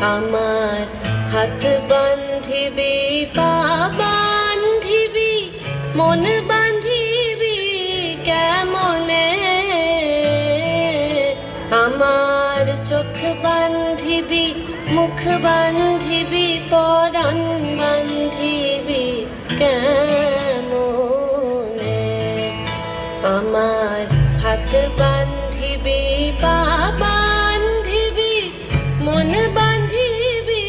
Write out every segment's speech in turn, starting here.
আমার হাত বান্ধিবি পা বান্ধিবি মন বান্ধিবি কেমনে, আমার চোখ বান্ধিবি মুখ বান্ধিবি পরাণ বান্ধিবি কেমনে, আমার হাত বান্ধিবি পা বান্ধিবি মন বান্ধিবি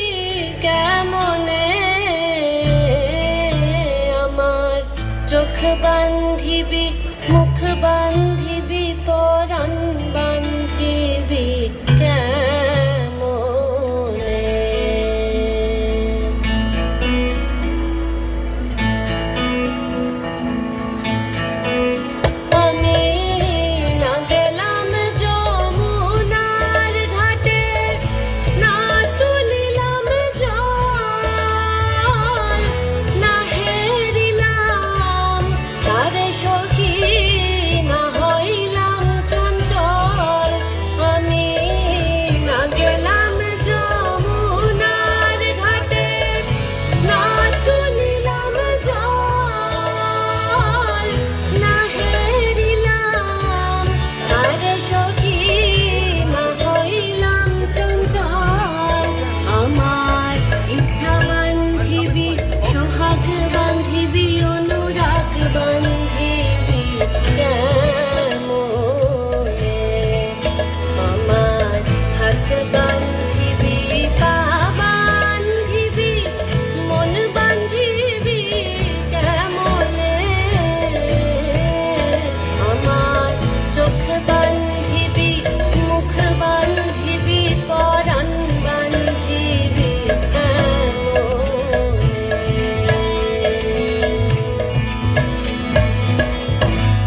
কেমনে, আমার চোখ বান্ধিবি মুখ বান্ধিবি